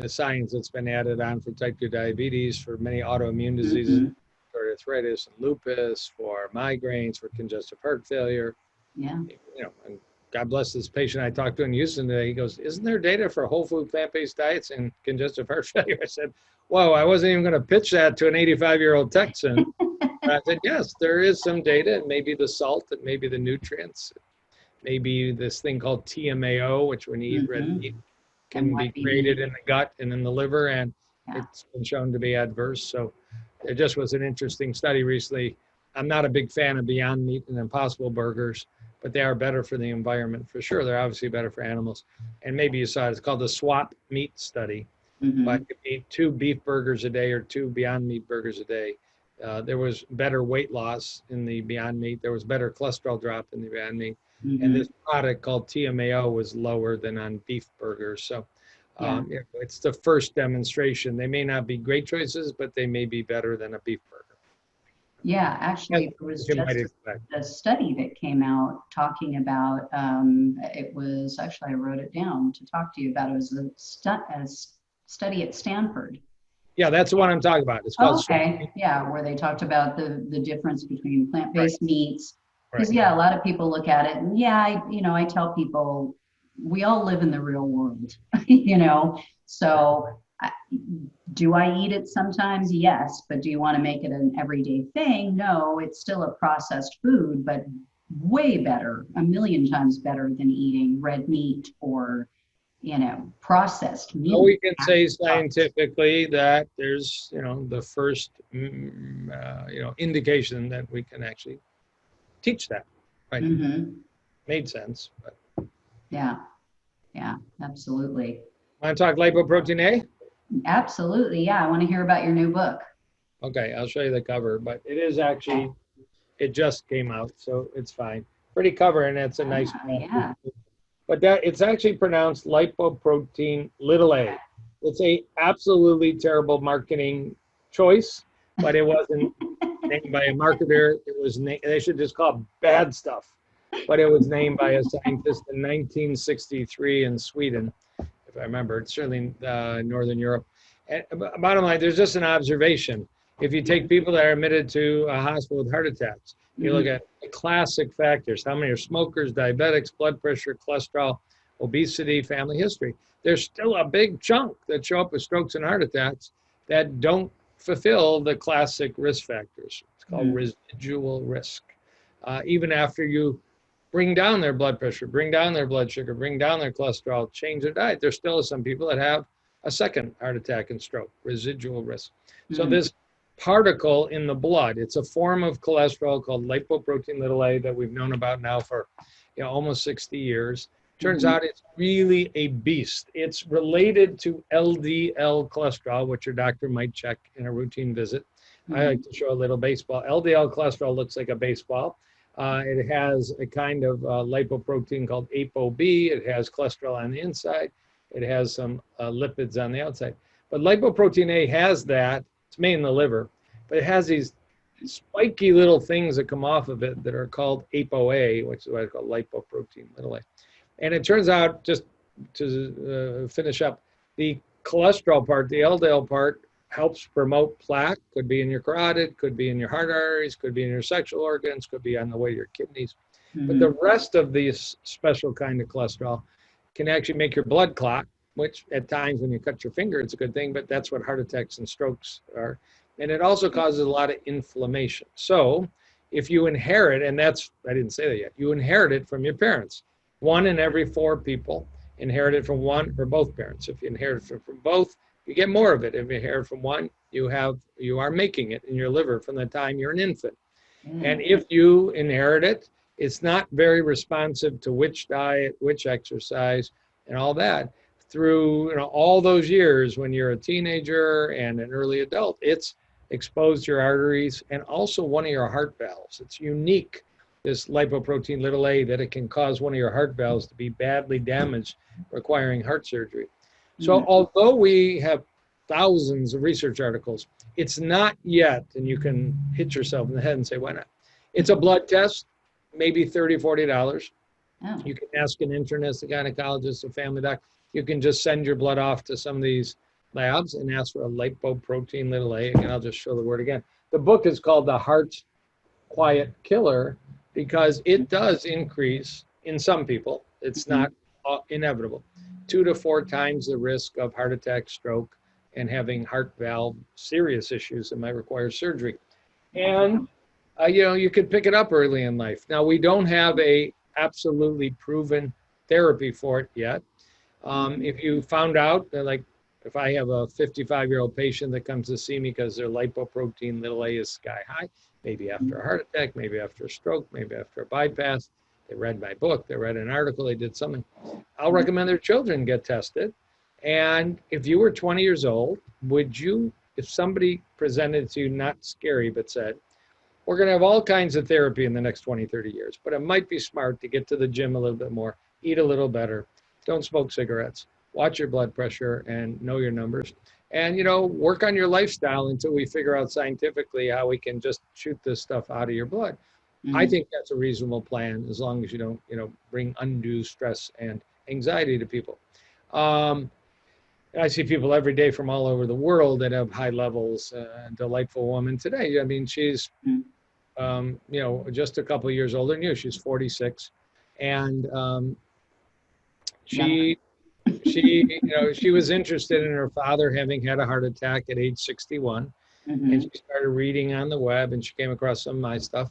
science that's been added on for type 2 diabetes, for many autoimmune diseases, for arthritis and lupus, for migraines, for congestive heart failure. Yeah. And God bless this patient I talked to in Houston today. He goes, isn't there data for whole food plant-based diets and congestive heart failure? I said, whoa, I wasn't even going to pitch that to an 85-year-old Texan. I said, yes, there is some data. It may be the salt, it may be the nutrients, maybe this thing called TMAO, which when you eat red meat can be created in the gut and in the liver, and it's been shown to be adverse. So there just was an interesting study recently. I'm not a big fan of Beyond Meat and Impossible Burgers, but they are better for the environment for sure. They're obviously better for animals. And maybe you saw it, it's called the swap meat study. But if you eat 2 beef burgers a day or 2 Beyond Meat burgers a day, there was better weight loss in the Beyond Meat. There was better cholesterol drop in the Beyond Meat. And this product called TMAO was lower than on beef burgers. So it's the first demonstration. They may not be great choices, but they may be better than a beef burger. Yeah, actually, there was just a study that came out talking about, it was, actually, I wrote it down to talk to you about. It was a study at Stanford. Yeah, that's the one I'm talking about. It's called where they talked about the difference between plant-based meats. Because a lot of people look at it, and I tell people we all live in the real world, So do I eat it sometimes? Yes, but do you want to make it an everyday thing? No, it's still a processed food, but way better, a million times better than eating red meat or processed meat. Well, we can say scientifically that there's, the first, indication that we can actually teach that, right? Made sense. But. Yeah, absolutely. Want to talk lipoprotein A? Absolutely, yeah. I want to hear about your new book. Okay, I'll show you the cover, but it is actually, it just came out, so it's fine. Pretty cover, and it's a nice one. But it's actually pronounced lipoprotein little a. It's a absolutely terrible marketing choice, but it wasn't named by a marketer. It was they should just call it bad stuff. But it was named by a scientist in 1963 in Sweden, if I remember. It's certainly Northern Europe. And bottom line, there's just an observation. If you take people that are admitted to a hospital with heart attacks, you look at the classic factors, how many are smokers, diabetics, blood pressure, cholesterol, obesity, family history. There's still a big chunk that show up with strokes and heart attacks that don't fulfill the classic risk factors. It's called residual risk. Even after you bring down their blood pressure, bring down their blood sugar, bring down their cholesterol, change their diet. There still are some people that have a second heart attack and stroke, residual risk. So this particle in the blood, it's a form of cholesterol called lipoprotein little a that we've known about now for almost 60 years. Turns out it's really a beast. It's related to LDL cholesterol, which your doctor might check in a routine visit. I like to show a little baseball. LDL cholesterol looks like a baseball. It has a kind of lipoprotein called ApoB. It has cholesterol on the inside. It has some lipids on the outside. But lipoprotein A has that. It's made in the liver. But it has these spiky little things that come off of it that are called ApoA, which is what I call lipoprotein little a. And it turns out, just to finish up, the cholesterol part, the LDL part, helps promote plaque. Could be in your carotid, could be in your heart arteries, could be in your sexual organs, could be on the way to your kidneys. But the rest of these special kind of cholesterol can actually make your blood clot, which at times when you cut your finger, it's a good thing, but that's what heart attacks and strokes are. And it also causes a lot of inflammation. So if you inherit, and that's, I didn't say that yet, you inherit it from your parents. 1 in every 4 people inherit it from one or both parents. If you inherit it from both, you get more of it. If you inherit from one, you are making it in your liver from the time you're an infant. And if you inherit it, it's not very responsive to which diet, which exercise, and all that. Through all those years when you're a teenager and an early adult, it's exposed your arteries and also one of your heart valves. It's unique, this lipoprotein little a, that it can cause one of your heart valves to be badly damaged, requiring heart surgery. So although we have thousands of research articles, it's not yet, and you can hit yourself in the head and say, why not? It's a blood test, maybe $30, $40. Oh. You can ask an internist, a gynecologist, a family doctor. You can just send your blood off to some of these labs and ask for a lipoprotein little a. Again, I'll just show the word again. The book is called The Heart's Quiet Killer because it does increase in some people. It's not inevitable. 2 to 4 times the risk of heart attack, stroke, and having heart valve serious issues that might require surgery. And you could pick it up early in life. Now, we don't have a absolutely proven therapy for it yet. If you found out that, like, if I have a 55-year-old patient that comes to see me because their lipoprotein little a is sky high, maybe after a heart attack, maybe after a stroke, maybe after a bypass, they read my book, they read an article, they did something, I'll recommend their children get tested. And if you were 20 years old, would you, if somebody presented to you, not scary, but said, we're going to have all kinds of therapy in the next 20, 30 years, but it might be smart to get to the gym a little bit more, eat a little better, don't smoke cigarettes, watch your blood pressure and know your numbers, and, work on your lifestyle until we figure out scientifically how we can just shoot this stuff out of your blood. I think that's a reasonable plan as long as you don't, bring undue stress and anxiety to people. And I see people every day from all over the world that have high levels. A delightful woman today. I mean, she's, just a couple of years older than you. She's 46, and she was interested in her father having had a heart attack at age 61, and she started reading on the web, and she came across some of my stuff.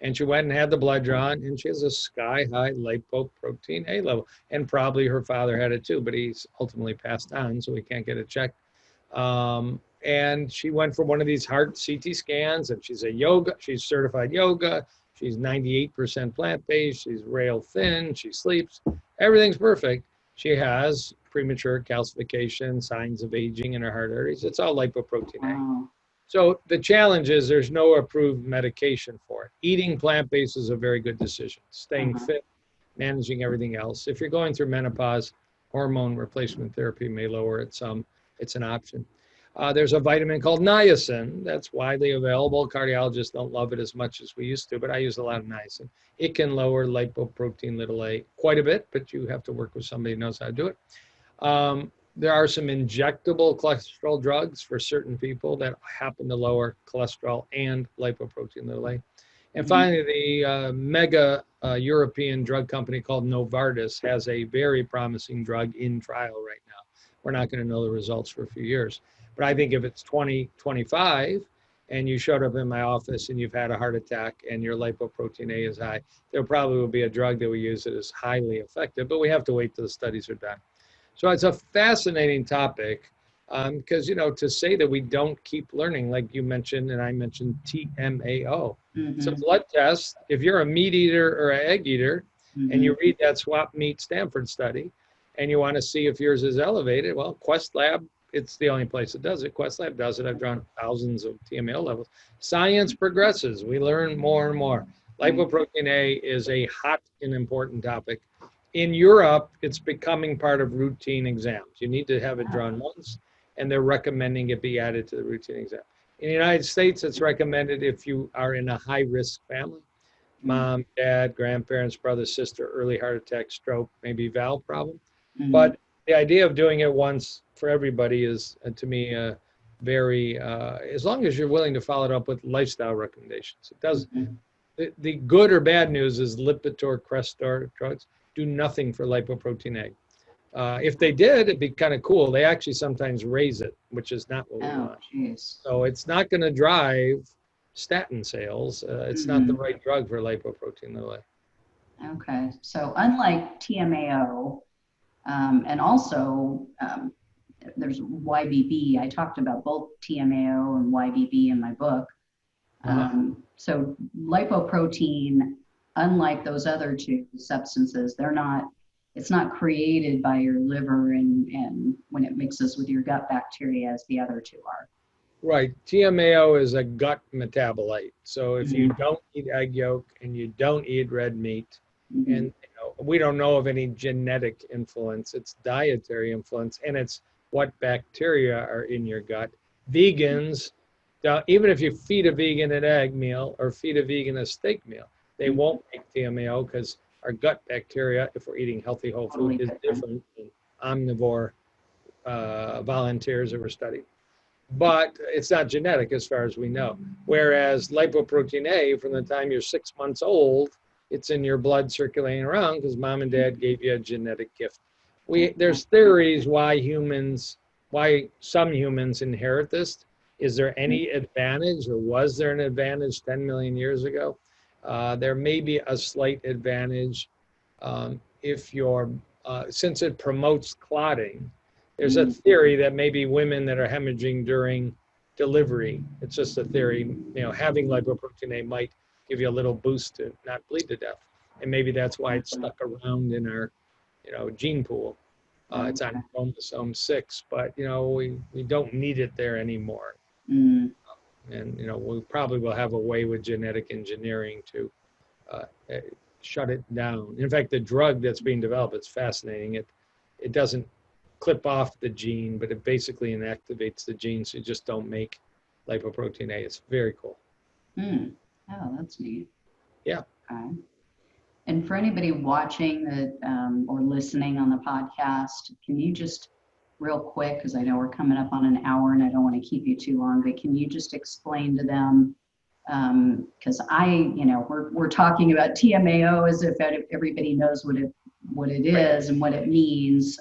And she went and had the blood drawn, and she has a sky-high lipoprotein A level. And probably her father had it too, but he's ultimately passed on, so we can't get it checked. And she went for one of these heart CT scans, and she's certified yoga. She's 98% plant-based. She's rail thin. She sleeps. Everything's perfect. She has premature calcification, signs of aging in her heart arteries. It's all lipoprotein A. So the challenge is there's no approved medication for it. Eating plant-based is a very good decision. Staying fit, managing everything else. If you're going through menopause, hormone replacement therapy may lower it some. It's an option. There's a vitamin called niacin that's widely available. Cardiologists don't love it as much as we used to, but I use a lot of niacin. It can lower lipoprotein little a quite a bit, but you have to work with somebody who knows how to do it. There are some injectable cholesterol drugs for certain people that happen to lower cholesterol and lipoprotein little a. And finally, the mega European drug company called Novartis has a very promising drug in trial right now. We're not going to know the results for a few years. But I think if it's 2025 and you showed up in my office and you've had a heart attack and your lipoprotein A is high, there probably will be a drug that we use that is highly effective, but we have to wait till the studies are done. So it's a fascinating topic because, to say that we don't keep learning, like you mentioned, and I mentioned TMAO. It's a blood test. If you're a meat eater or an egg eater and you read that swap meat Stanford study and you want to see if yours is elevated, well, Quest Lab, it's the only place that does it. Quest Lab does it. I've drawn thousands of TMAO levels. Science progresses. We learn more and more. Lipoprotein A is a hot and important topic. In Europe, it's becoming part of routine exams. You need to have it drawn once, and they're recommending it be added to the routine exam. In the United States, it's recommended if you are in a high-risk family, mom, dad, grandparents, brother, sister, early heart attack, stroke, maybe valve problem. But the idea of doing it once for everybody is, to me, very, as long as you're willing to follow it up with lifestyle recommendations. It does. The good or bad news is Lipitor, Crestor drugs do nothing for lipoprotein A. If they did, it'd be kind of cool. They actually sometimes raise it, which is not what we want. Geez. So it's not going to drive statin sales. It's not the right drug for lipoprotein A. Okay, so unlike TMAO, and also there's YBB. I talked about both TMAO and YBB in my book. So lipoprotein, unlike those other two substances, it's not created by your liver and when it mixes with your gut bacteria as the other two are. Right. TMAO is a gut metabolite. So if you don't eat egg yolk and you don't eat red meat, and we don't know of any genetic influence, it's dietary influence, and it's what bacteria are in your gut. Vegans, even if you feed a vegan an egg meal or feed a vegan a steak meal, they won't make TMAO because our gut bacteria, if we're eating healthy whole food, is different than omnivore volunteers that were studied. But it's not genetic as far as we know. Whereas lipoprotein A, from the time you're 6 months old, it's in your blood circulating around because mom and dad gave you a genetic gift. There's theories why some humans inherit this. Is there any advantage, or was there an advantage 10 million years ago? There may be a slight advantage if since it promotes clotting. There's a theory that maybe women that are hemorrhaging during delivery, it's just a theory, having lipoprotein A might give you a little boost to not bleed to death. And maybe that's why it's stuck around in our, gene pool. It's on chromosome 6, but, we don't need it there anymore. And, we probably will have a way with genetic engineering to shut it down. In fact, the drug that's being developed, it's fascinating. It doesn't clip off the gene, but it basically inactivates the gene, so you just don't make lipoprotein A. It's very cool. Oh, that's neat. Yeah. Okay. And for anybody watching or listening on the podcast, can you just real quick, because I know we're coming up on an hour and I don't want to keep you too long, but can you just explain to them, because we're talking about TMAO as if everybody knows what it is and what it means.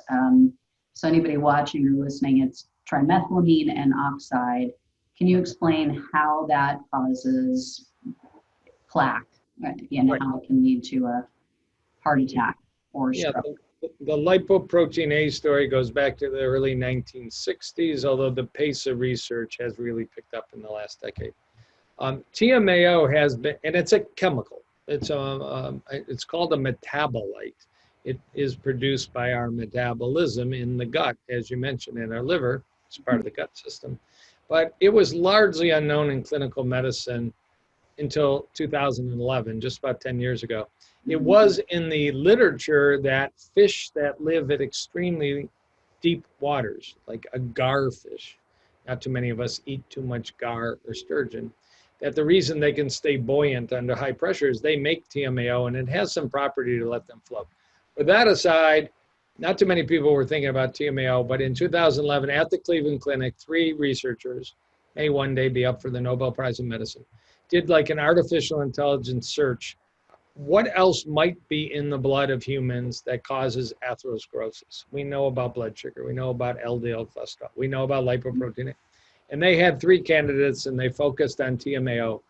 So anybody watching or listening, it's trimethylamine and oxide. Can you explain how that causes plaque and how it can lead to a heart attack or stroke? The lipoprotein A story goes back to the early 1960s, although the pace of research has really picked up in the last decade. TMAO has been, and it's a chemical. It's called a metabolite. It is produced by our metabolism in the gut, as you mentioned, in our liver. It's part of the gut system. But it was largely unknown in clinical medicine until 2011, just about 10 years ago. It was in the literature that fish that live at extremely deep waters, like a gar fish, not too many of us eat too much gar or sturgeon, that the reason they can stay buoyant under high pressure is they make TMAO, and it has some property to let them float. With that aside, not too many people were thinking about TMAO, but in 2011 at the Cleveland Clinic, 3 researchers, may one day be up for the Nobel Prize in Medicine, did like an artificial intelligence search. What else might be in the blood of humans that causes atherosclerosis? We know about blood sugar. We know about LDL cholesterol. We know about lipoprotein. And they had 3 candidates, and they focused on TMAO.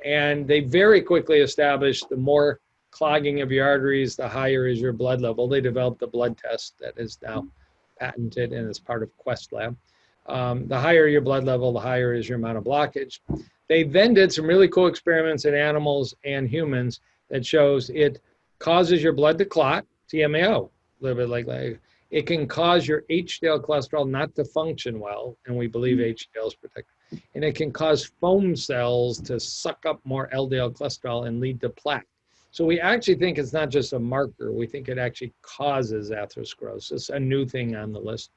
And they very quickly established the more clogging of your arteries, the higher is your blood level. They developed a blood test that is now patented and is part of Quest Lab. The higher your blood level, the higher is your amount of blockage. They then did some really cool experiments in animals and humans that shows it causes your blood to clot, TMAO, a little bit like it can cause your HDL cholesterol not to function well, and we believe HDL is protected. And it can cause foam cells to suck up more LDL cholesterol and lead to plaque. So we actually think it's not just a marker. We think it actually causes atherosclerosis, a new thing on the list.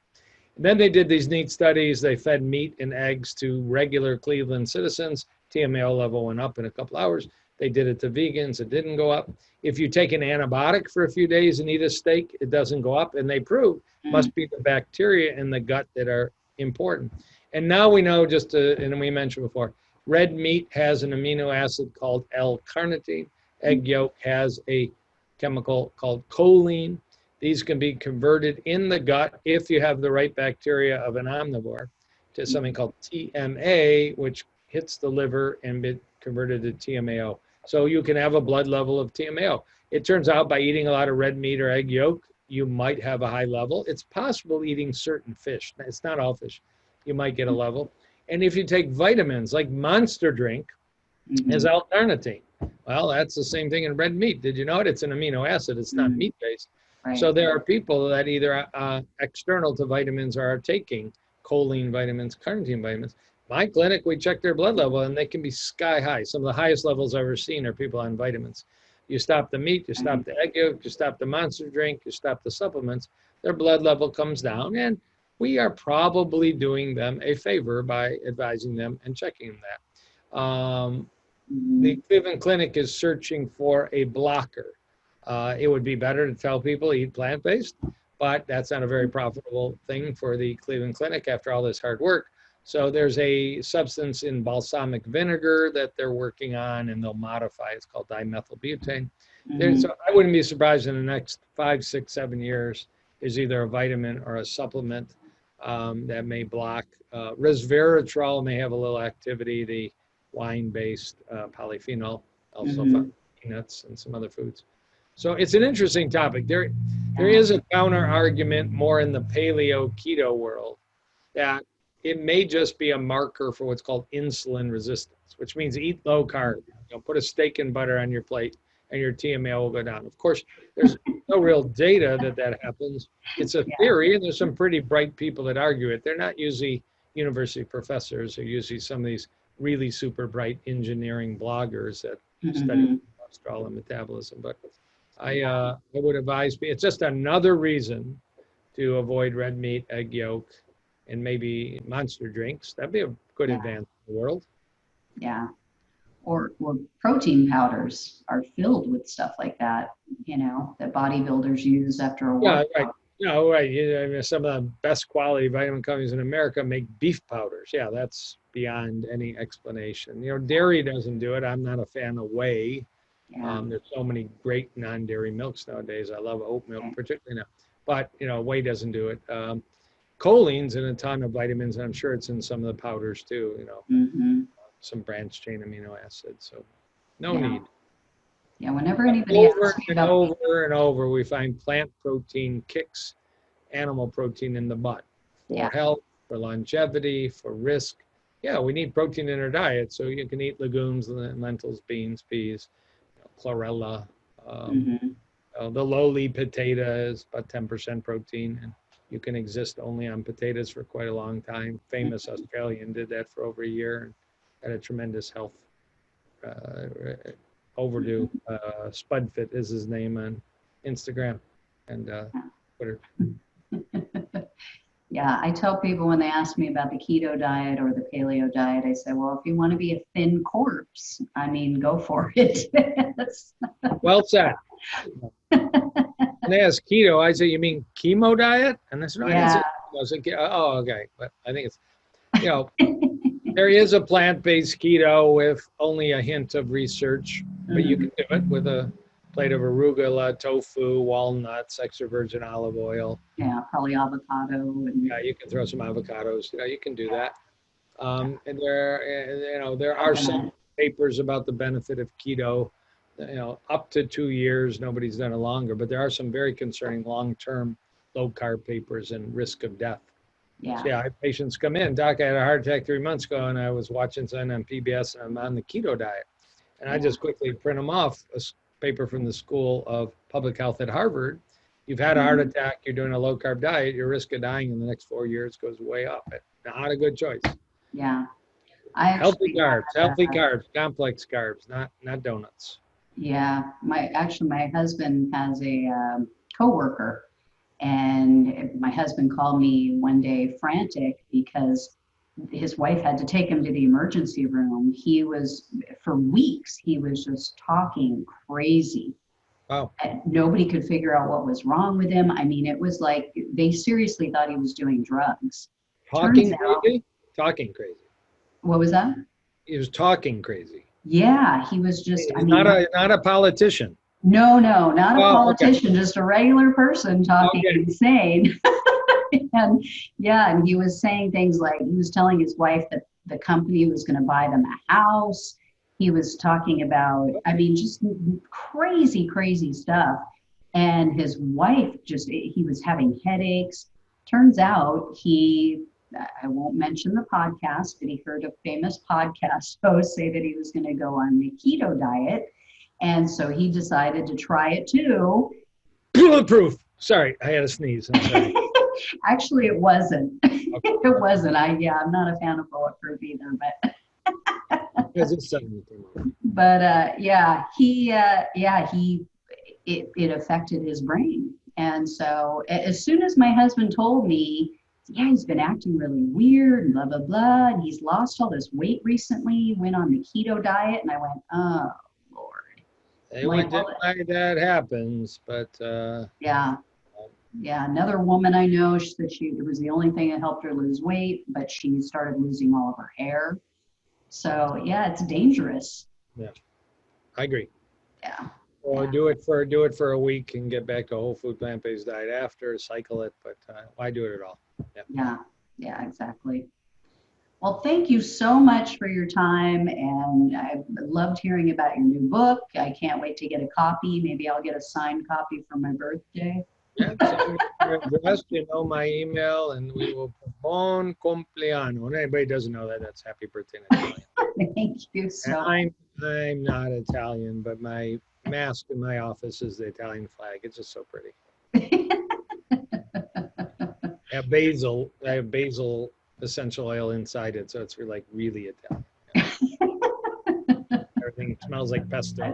And then they did these neat studies. They fed meat and eggs to regular Cleveland citizens. TMAO level went up in a couple hours. They did it to vegans. It didn't go up. If you take an antibiotic for a few days and eat a steak, it doesn't go up. And they proved must be the bacteria in the gut that are important. And now we know, and we mentioned before, red meat has an amino acid called L-carnitine. Egg yolk has a chemical called choline. These can be converted in the gut if you have the right bacteria of an omnivore to something called TMA, which hits the liver and be converted to TMAO. So you can have a blood level of TMAO. It turns out by eating a lot of red meat or egg yolk, you might have a high level. It's possible eating certain fish. It's not all fish. You might get a level. And if you take vitamins, like Monster Drink has L-carnitine. Well, that's the same thing in red meat. Did you know it? It's an amino acid. It's not meat-based. Right. So there are people that either external to vitamins are taking choline vitamins, carnitine vitamins. My clinic, we check their blood level, and they can be sky high. Some of the highest levels I've ever seen are people on vitamins. You stop the meat, you stop the egg yolk, you stop the Monster Drink, you stop the supplements, their blood level comes down, and we are probably doing them a favor by advising them and checking that. The Cleveland Clinic is searching for a blocker. It would be better to tell people eat plant-based, but that's not a very profitable thing for the Cleveland Clinic after all this hard work. So there's a substance in balsamic vinegar that they're working on, and they'll modify. It's called dimethylbutane. So I wouldn't be surprised in the next 5, 6, 7 years is either a vitamin or a supplement that may block. Resveratrol may have a little activity, the wine-based polyphenol, also found in peanuts and some other foods. So it's an interesting topic. There is a counter argument more in the paleo keto world that it may just be a marker for what's called insulin resistance, which means eat low carb. Put a steak and butter on your plate and your TMAO will go down. Of course, there's no real data that happens. It's a theory, and there's some pretty bright people that argue it. They're not usually university professors. They're usually some of these really super bright engineering bloggers that study cholesterol and metabolism. But I would advise me, it's just another reason to avoid red meat, egg yolk, and maybe Monster drinks. That'd be a good advance in the world. Yeah. Or protein powders are filled with stuff like that, that bodybuilders use after a workout. Yeah, right. Right. Some of the best quality vitamin companies in America make beef powders. Yeah, that's beyond any explanation. Dairy doesn't do it. I'm not a fan of whey. There's so many great non-dairy milks nowadays. I love oat milk, particularly now. But, whey doesn't do it. Choline's in a ton of vitamins, and I'm sure it's in some of the powders too, some branched chain amino acids. So no need. Yeah, whenever anybody asks me about over and over, we find plant protein kicks animal protein in the butt for health, for longevity, for risk. Yeah, we need protein in our diet, so you can eat legumes, lentils, beans, peas, chlorella. The lowly potato is about 10% protein, and you can exist only on potatoes for quite a long time. Famous Australian did that for over a year and had a tremendous health overdue. Spudfit is his name on Instagram and Twitter. Yeah, I tell people when they ask me about the keto diet or the paleo diet, I say, well, if you want to be a thin corpse, go for it. Well said. When they ask keto, I say, you mean chemo diet? And that's right. Yeah. Oh, okay. But I think it's, there is a plant-based keto with only a hint of research, but you can do it with a plate of arugula, tofu, walnuts, extra virgin olive oil. Yeah, probably avocado. Yeah, you can throw some avocados. You can do that. And there are some papers about the benefit of keto, up to 2 years. Nobody's done it longer, but there are some very concerning long-term low-carb papers and risk of death. Yeah. So, I have patients come in, doc, I had a heart attack 3 months ago, and I was watching something on PBS, and I'm on the keto diet. And I just quickly print them off, a paper from the School of Public Health at Harvard. You've had a heart attack, you're doing a low-carb diet, your risk of dying in the next 4 years goes way up. Not a good choice. Yeah. Healthy carbs, complex carbs, not donuts. Yeah. My husband has a coworker, and my husband called me one day frantic because his wife had to take him to the emergency room. For weeks, he was just talking crazy. Wow. And nobody could figure out what was wrong with him. I mean, it was like they seriously thought he was doing drugs. Talking crazy? Talking crazy. What was that? He was talking crazy. Yeah, he was just. He's not a politician. No, not a politician, just a regular person talking insane. And he was saying things like, he was telling his wife that the company was going to buy them a house. He was talking about, just crazy stuff. And his wife he was having headaches. Turns out I won't mention the podcast, but he heard a famous podcast host say that he was going to go on the keto diet. And so he decided to try it too. Bulletproof. Sorry, I had a sneeze. I'm sorry. Actually, it wasn't. Okay. It wasn't. I'm not a fan of bulletproof either, but. It affected his brain. And so as soon as my husband told me, he's been acting really weird and blah, blah, blah, and he's lost all this weight recently, went on the keto diet, and I went, oh, Lord. They wonder why that happens, but... Yeah, another woman I know, she said it was the only thing that helped her lose weight, but she started losing all of her hair. So, it's dangerous. Yeah, I agree. Yeah. Or do it for a week and get back to a whole food plant-based diet after, cycle it, but why do it at all? Yeah, exactly. Well, thank you so much for your time, and I loved hearing about your new book. I can't wait to get a copy. Maybe I'll get a signed copy for my birthday. Yeah, send me your address, my email, and we will buon compleanno. And anybody doesn't know that, that's happy birthday in Italian. Thank you so much. I'm not Italian, but my mask in my office is the Italian flag. It's just so pretty. I have basil essential oil inside it, so it's really Italian. Everything smells like pesto.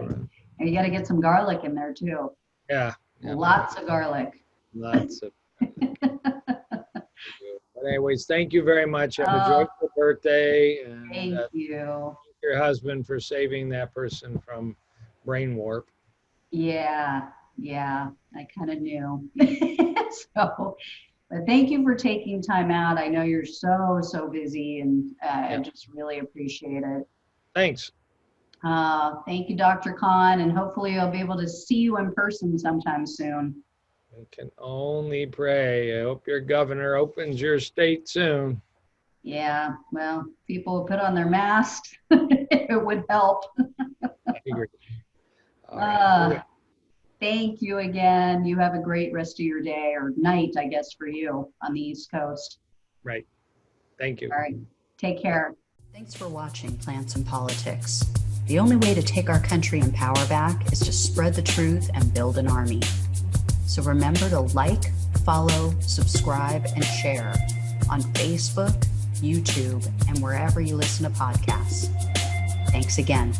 And you got to get some garlic in there too. Yeah. Lots of garlic. Lots of. But anyways, thank you very much. Have a joyful birthday. And, thank you. Thank your husband for saving that person from brain warp. Yeah, I kind of knew. So, but thank you for taking time out. I know you're so busy, and I just really appreciate it. Thanks. Thank you, Dr. Kahn, and hopefully I'll be able to see you in person sometime soon. I can only pray. I hope your governor opens your state soon. Yeah, well, people put on their masks. It would help. I agree. All right. Thank you again. You have a great rest of your day, or night, I guess, for you on the East Coast. Right. Thank you. All right. Take care. Thanks for watching Plants and Politics. The only way to take our country and power back is to spread the truth and build an army. So remember to like, follow, subscribe, and share on Facebook, YouTube, and wherever you listen to podcasts. Thanks again.